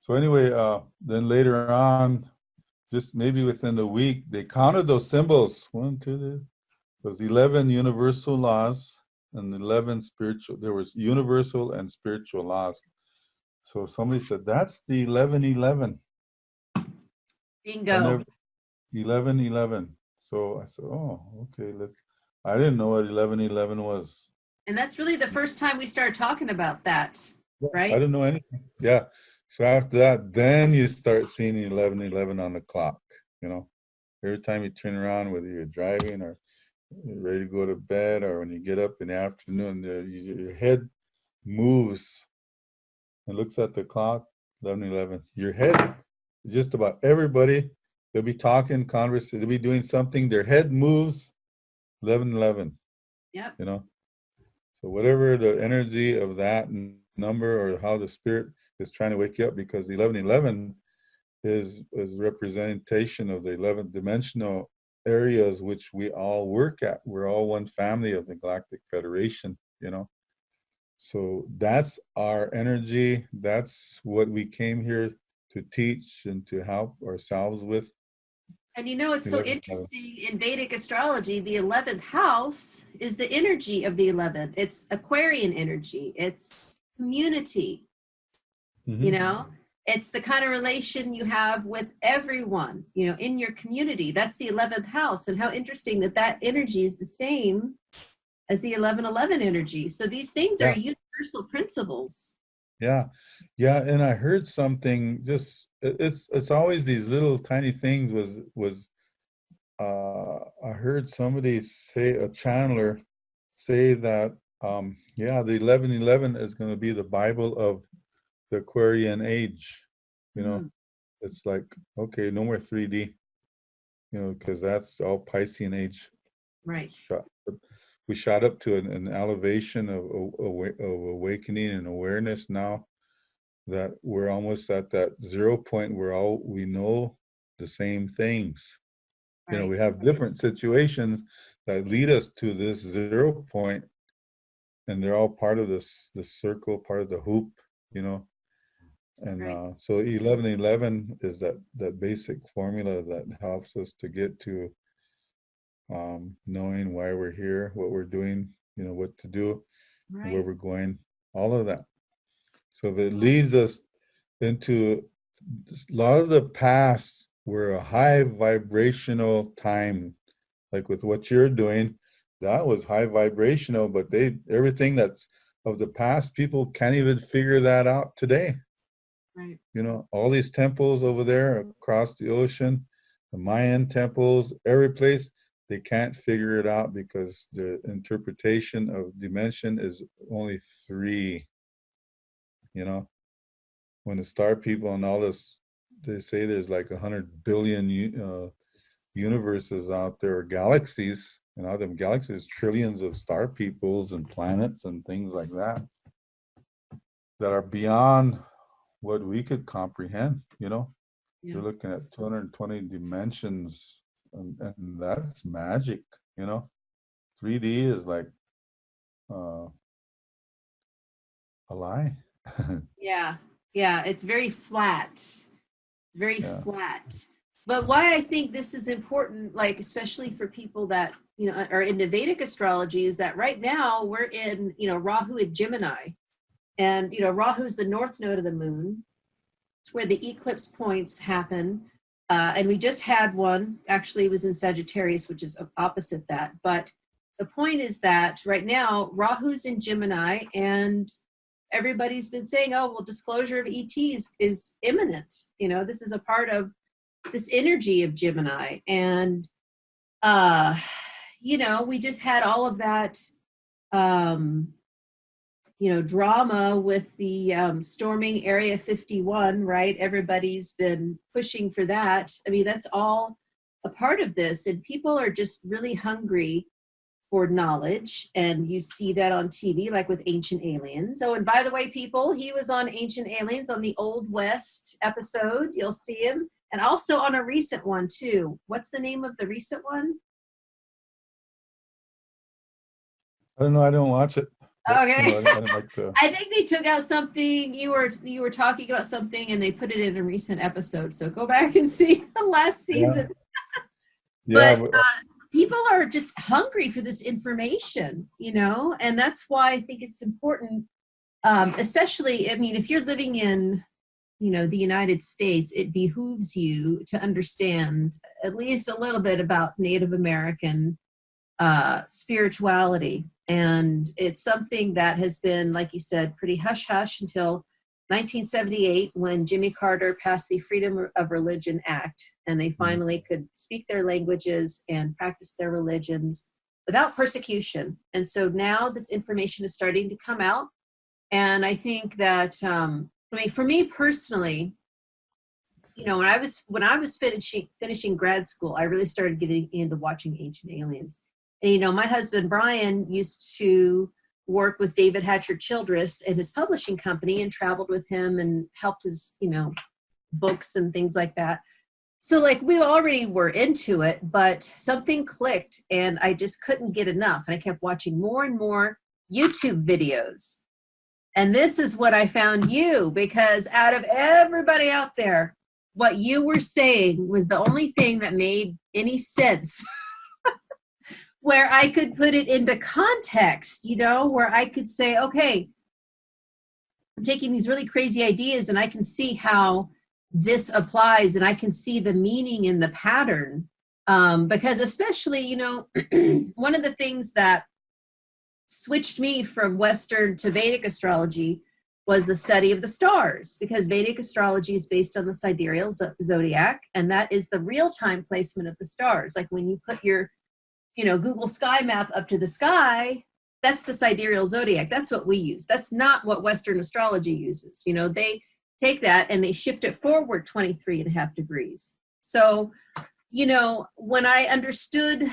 so anyway, then later on, just maybe within a week, they counted those symbols. One, two, three. There's 11 universal laws and 11 spiritual. There was universal and spiritual laws. So somebody said, that's the 1111. I Bingo. never 1111. So I said, oh, okay. I didn't know what 1111 was. And that's really the first time we started talking about that, I right? didn't know anything. Yeah. So after that, then you start seeing 1111 on the clock. You know, every time you turn around, whether you're driving or you're ready to go to bed, or when you get up in the afternoon, your head moves and looks at the clock. 11:11. Your head, just about everybody, they'll be talking, conversing, they'll be doing something. Their head moves. 11:11. Yep. You know. So whatever the energy of that number, or how the spirit is trying to wake you up, because 11:11 is representation of the 11th dimensional areas which we all work at. We're all one family of the Galactic Federation, you know. So that's our energy. That's what we came here to teach and to help ourselves with. And you know, it's so 11. interesting in Vedic astrology, the 11th house is the energy of the 11th. It's Aquarian energy, it's community, Mm-hmm. you know, it's the kind of relation you have with everyone, you know, in your community. That's the 11th house. And how interesting that that energy is the same as the 1111 energy. So these things are Yeah. universal principles. Yeah, yeah, and I heard something. Just it's always these little tiny things. I heard somebody say, a channeler say that yeah, the 1111 is going to be the Bible of the Aquarian age. you know. It's like, okay, no more 3D, you know, because that's all Piscean age Right. shot. But we shot up to an elevation of awakening and awareness now, that we're almost at that 0 point where all we know the same things. You know, we Right. have different situations that lead us to this 0 point, and they're all part of this circle, part of the hoop, you know. And Right. so 1111 is that basic formula that helps us to get to knowing why we're here, what we're doing, you know, what to do, where Right. we're going, all of that. So if it leads us into a lot of the past, were a high vibrational time, like with what you're doing, that was high vibrational, but everything that's of the past, people can't even figure that out today. Right. You know, all these temples over there across the ocean, the Mayan temples, every place, they can't figure it out because the interpretation of dimension is only 3, you know. When the star people and all this, they say there's like 100 billion universes out there, or galaxies, and out of them galaxies, trillions of star peoples and planets and things like that, that are beyond what we could comprehend, you know. Yeah. You're looking at 220 dimensions, and that's magic, you know. 3D is like uh, a lie. Yeah. Yeah. It's very flat. It's very Yeah. flat. But why I think this is important, like especially for people that are into Vedic astrology, is that right now we're in Rahu and Gemini, and Rahu is the north node of the moon. It's where the eclipse points happen. And we just had one, actually, it was in Sagittarius, which is opposite that. But the point is that right now, Rahu's in Gemini, and everybody's been saying, oh, well, disclosure of ETs is imminent. This is a part of this energy of Gemini. And, we just had all of that, drama with the storming Area 51, right? Everybody's been pushing for that. I mean, that's all a part of this. And people are just really hungry for knowledge. And you see that on TV, like with Ancient Aliens. Oh, and by the way, people, he was on Ancient Aliens on the Old West episode. You'll see him. And also on a recent one, too. What's the name of the recent one? I don't know. I don't watch it. But, Okay. I didn't like the. I think they took out something. You were talking about something, and they put it in a recent episode. So go back and see the last season. Yeah. But people are just hungry for this information, and that's why I think it's important. Especially, I mean, if you're living in, the United States, it behooves you to understand at least a little bit about Native American spirituality. And it's something that has been, like you said, pretty hush-hush until 1978, when Jimmy Carter passed the Freedom of Religion Act, and they finally could speak their languages and practice their religions without persecution. And so now this information is starting to come out. And I think that, for me personally, when I was finishing grad school, I really started getting into watching Ancient Aliens. And, my husband, Brian, used to work with David Hatcher Childress and his publishing company, and traveled with him and helped his, books and things like that. So like we already were into it, but something clicked and I just couldn't get enough. And I kept watching more and more YouTube videos. And this is what I found you, because out of everybody out there, what you were saying was the only thing that made any sense. Where I could put it into context, where I could say, okay, I'm taking these really crazy ideas and I can see how this applies, and I can see the meaning in the pattern. Because especially, one of the things that switched me from Western to Vedic astrology was the study of the stars, because Vedic astrology is based on the sidereal zodiac, and that is the real-time placement of the stars. Like when you put your Google Sky Map up to the sky, that's the sidereal zodiac. That's what we use. That's not what Western astrology uses. take that and they shift it forward 23.5 degrees. So, you know, when I understood,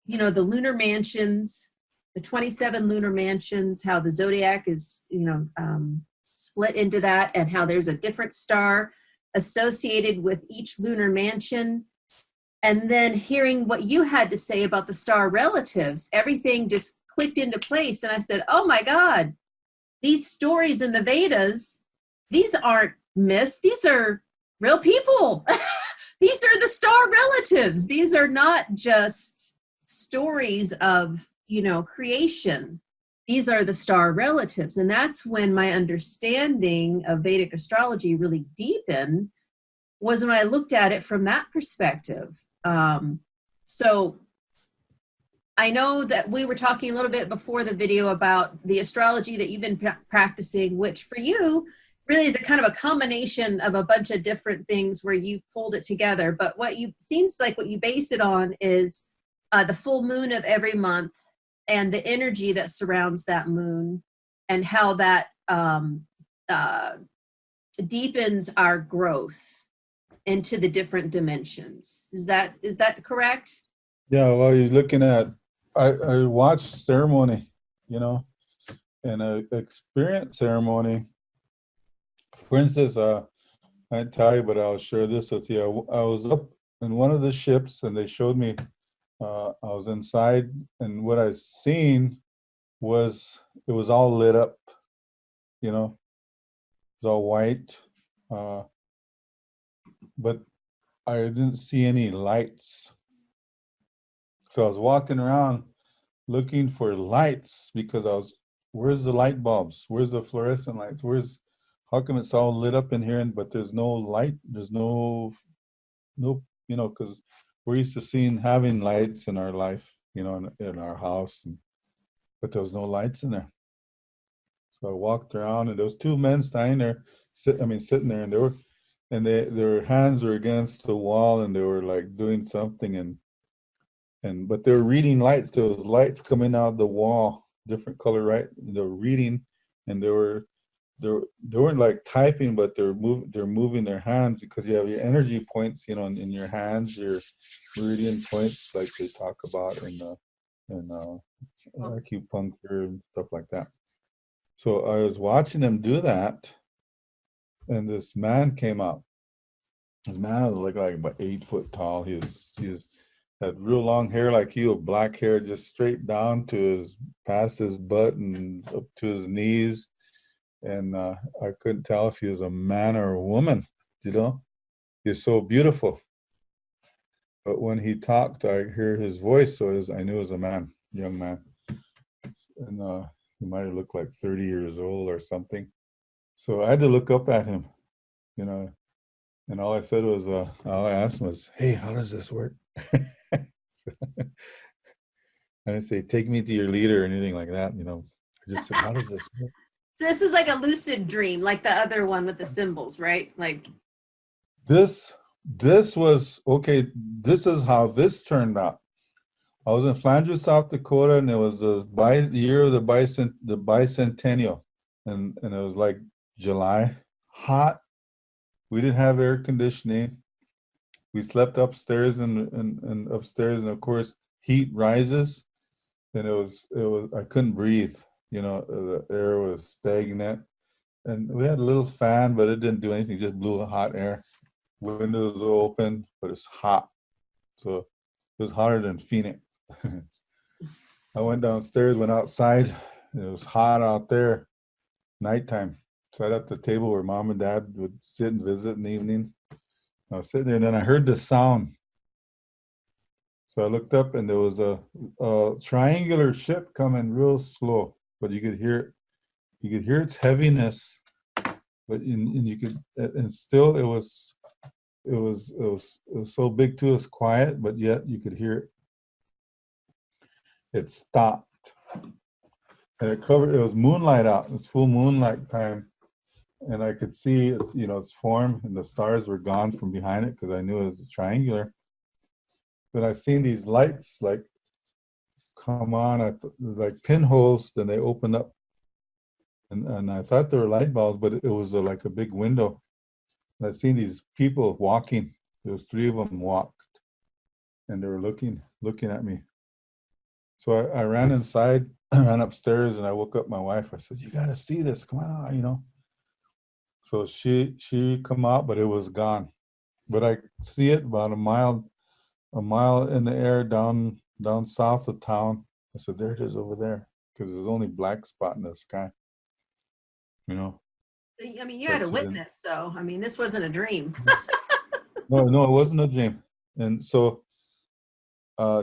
you know, the lunar mansions, the 27 lunar mansions, how the zodiac is, you know, split into that, and how there's a different star associated with each lunar mansion. And then hearing what you had to say about the star relatives, everything just clicked into place. And I said, oh my God, these stories in the Vedas, these aren't myths. These are real people. These are the star relatives. These are not just stories of, you know, creation. These are the star relatives. And that's when my understanding of Vedic astrology really deepened, was when I looked at it from that perspective. So I know that we were talking a little bit before the video about the astrology that you've been practicing, which for you really is a kind of a combination of a bunch of different things where you've pulled it together. But what you seems like what you base it on is the full moon of every month and the energy that surrounds that moon, and how that deepens our growth into the different dimensions. Is that correct? Yeah, well, you're looking at, I watched ceremony, you know, and I experienced ceremony. For instance, I tell you, but I'll share this with you. I was up in one of the ships, and they showed me, I was inside, and what I seen was, it was all lit up, you know, it was all white, but I didn't see any lights. So I was walking around looking for lights, because I was, where's the light bulbs? Where's the fluorescent lights? How come it's all lit up in here, but there's no light? There's no, you know, because we're used to having lights in our life, you know, in our house, but there was no lights in there. So I walked around, and there was two men standing there, sitting there, and their hands were against the wall, and they were like doing something, but they were reading lights. There was lights coming out of the wall, different color, right? They were reading, and they weren't like typing, but they're moving their hands, because you have your energy points, you know, in your hands, your meridian points, like they talk about in acupuncture and stuff like that. So I was watching them do that, and this man came up. This man was like about 8 foot tall. He had real long hair like you, black hair, just straight down to past his butt and up to his knees. And I couldn't tell if he was a man or a woman, you know? He's so beautiful. But when he talked, I hear his voice, so I knew it was a man, young man. And he might have looked like 30 years old or something. So I had to look up at him, you know, and all I said was, all I asked him was, hey, how does this work? I didn't say, take me to your leader or anything like that, you know. I just said, how does this work? So this was like a lucid dream, like the other one with the symbols, right? Like this was, okay, this is how this turned out. I was in Flanders, South Dakota, and it was the year of the bicentennial. And it was like July, hot. We didn't have air conditioning. We slept upstairs and upstairs, and of course, heat rises. And it was, I couldn't breathe. You know, the air was stagnant. And we had a little fan, but it didn't do anything, just blew hot air. Windows open, but it's hot. So it was hotter than Phoenix. I went downstairs, went outside. It was hot out there, nighttime. Sat at the table where mom and dad would sit and visit in the evening. I was sitting there, and then I heard the sound. So I looked up, and there was a triangular ship coming real slow, but you could hear it. You could hear its heaviness, but you could, and still it was so big too. It was quiet, but yet you could hear it. It stopped, and it was moonlight out. It was full moonlight time, and I could see its, you know, its form, and the stars were gone from behind it because I knew it was triangular. But I seen these lights like come on at like pinholes, then they open up, and I thought they were light bulbs, but it was like a big window. And I seen these people walking. There was three of them walked, and they were looking at me. So I ran inside, ran upstairs, and I woke up my wife. I said, "You got to see this. Come on, you know." So she come out, but it was gone. But I see it about a mile in the air down south of town. I said, "There it is over there," because there's only black spot in the sky, you know. I mean, you had But a she didn't. witness, so I mean, this wasn't a dream. No, it wasn't a dream. And so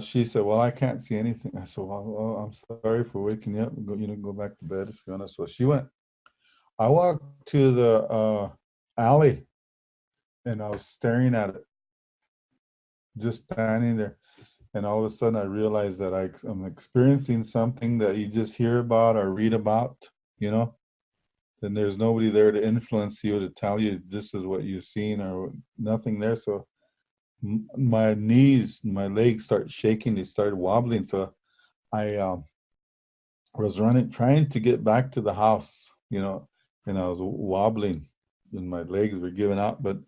she said, "Well, I can't see anything." I said, "Well, I'm sorry for waking you up. Go back to bed if you want to." So she went. I walked to the alley, and I was staring at it, just standing there. And all of a sudden, I realized that I'm experiencing something that you just hear about or read about, you know. Then there's nobody there to influence you, to tell you this is what you've seen, or nothing there. So my knees, my legs start shaking. They started wobbling. So I was running, trying to get back to the house, you know, and I was wobbling and my legs were giving out. But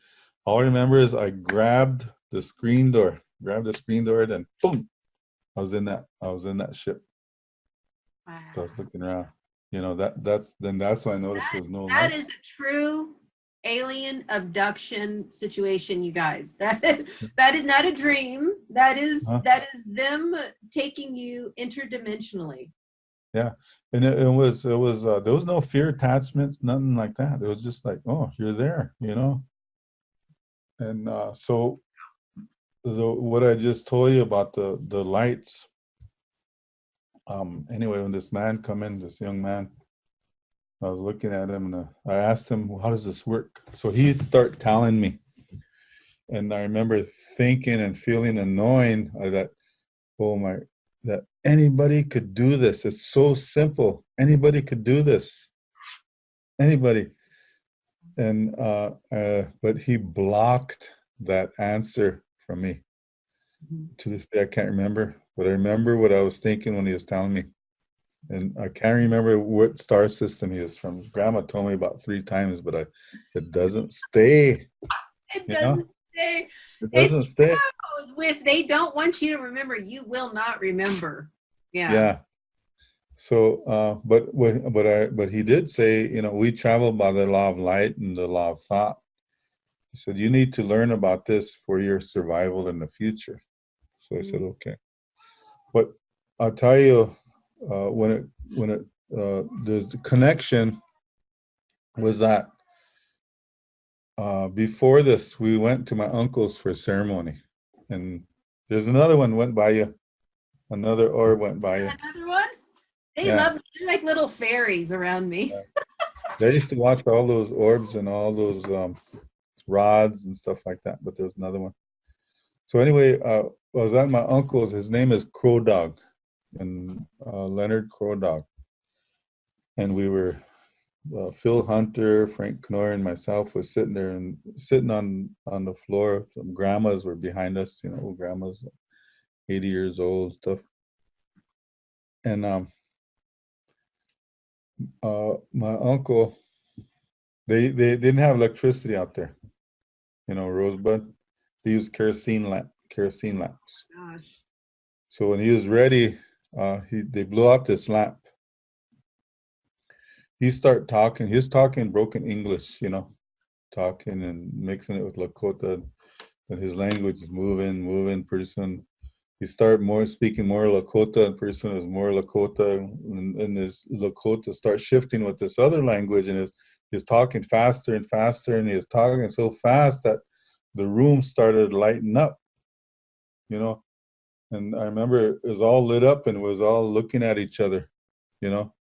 all I remember is I grabbed the screen door, and boom, I was in that ship. Wow. So I was looking around. You know, that's when I noticed there was no That light. is a true alien abduction situation, you guys. That is not a dream. That is them taking you interdimensionally. Yeah. And it was there was no fear attachments, nothing like that. It was just like, oh, you're there, you know. And so what I just told you about the lights. Anyway, when this man come in, this young man, I was looking at him and I asked him, well, how does this work? So he'd start telling me. And I remember thinking and feeling and knowing that, oh my, that anybody could do this. It's so simple. Anybody could do this. Anybody. And but he blocked that answer from me. To this day, I can't remember, but I remember what I was thinking when he was telling me. And I can't remember what star system he is from. Grandma told me about 3 times, but it doesn't stay. It You know, doesn't stay. it It's doesn't stay. if they don't want you to remember, you will not remember. Yeah. Yeah. So, but he did say, you know, we travel by the law of light and the law of thought. He said, you need to learn about this for your survival in the future. So I said, okay. But I'll tell you, when the connection was that before this, we went to my uncle's for a ceremony, and there's another one went by you, another orb went by you. Another one? They Yeah. love me. They're like little fairies around me. Yeah. I used to watch all those orbs and all those rods and stuff like that, but there's another one. So anyway, I was at my uncle's. His name is Crow Dog, and Leonard Crow Dog, and we were Phil Hunter, Frank Knorr, and myself was sitting there and sitting on the floor. Some grandmas were behind us, you know, grandmas, 80 years old, stuff. And my uncle, they didn't have electricity out there, you know, Rosebud. They used kerosene lamps. Gosh. So when he was ready, they blew out this lamp. He started talking. He was talking broken English, you know, talking and mixing it with Lakota, and his language is moving. Pretty soon, he started speaking more Lakota, and pretty soon it was more Lakota, and his Lakota start shifting with this other language, and he was talking faster and faster, and he was talking so fast that the room started lighting up, you know. And I remember it was all lit up, and it was all looking at each other, you know.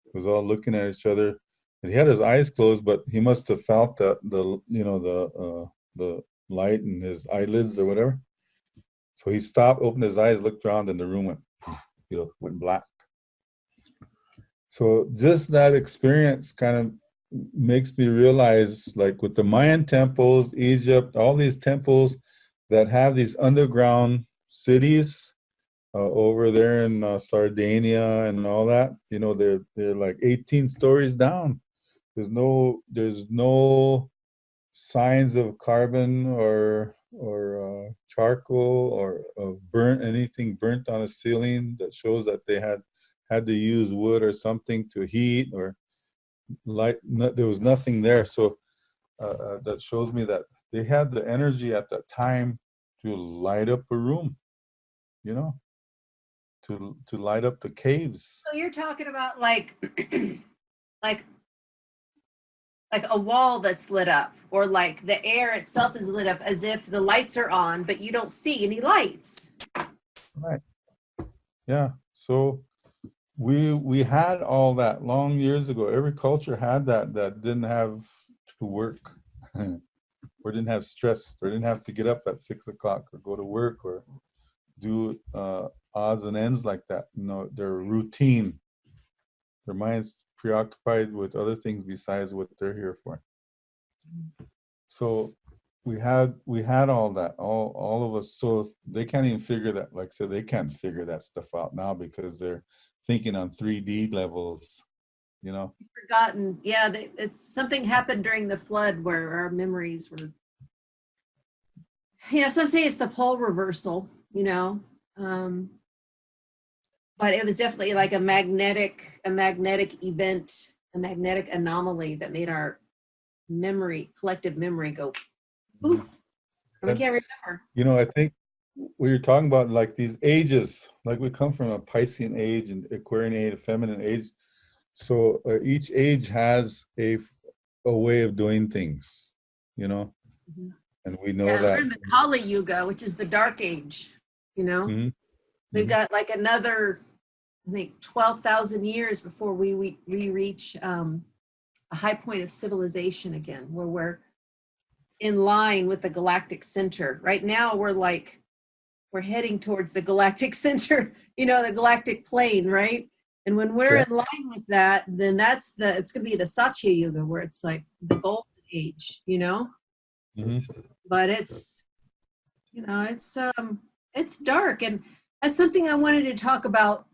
It was all looking at each other, and he had his eyes closed, but he must have felt that the light in his eyelids or whatever. So he stopped, opened his eyes, looked around, and the room went black. So just that experience kind of makes me realize, like with the Mayan temples, Egypt, all these temples that have these underground cities, over there in Sardinia and all that. You know, they're like 18 stories down. There's no signs of carbon or charcoal or of anything burnt on a ceiling that shows that they had to use wood or something to heat or light. No, there was nothing there. So that shows me that they had the energy at that time to light up a room, you know, to light up the caves. So you're talking about like like a wall that's lit up, or like the air itself is lit up as if the lights are on, but you don't see any lights. Right. Yeah. So we had all that long years ago. Every culture had that didn't have to work or didn't have stress or didn't have to get up at 6 o'clock or go to work or do odds and ends like that. You know, their routine, their minds preoccupied with other things besides what they're here for. So we had all that, all of us. So they can't even figure that, like I said, they can't figure that stuff out now because they're thinking on 3D levels, you know. Forgotten. Yeah, it's something happened during the flood where our memories were, you know, some say it's the pole reversal, you know. But it was definitely like a magnetic event, a magnetic anomaly that made our collective memory go poof. We can't remember. You know, I think we were talking about like these ages, like we come from a Piscean age and Aquarian age, a feminine age. So each age has a way of doing things, you know, Mhm. and we know Yeah, that. we're in the Kali Yuga, which is the dark age, you know. Mm-hmm. We've got like another, I think, 12,000 years before we reach a high point of civilization again, where we're in line with the galactic center. Right now, we're heading towards the galactic center, you know, the galactic plane, right? And when we're in line with that, then it's going to be the Satya Yuga, where it's like the golden age, you know. Mm-hmm. But it's, you know, it's dark, and that's something I wanted to talk about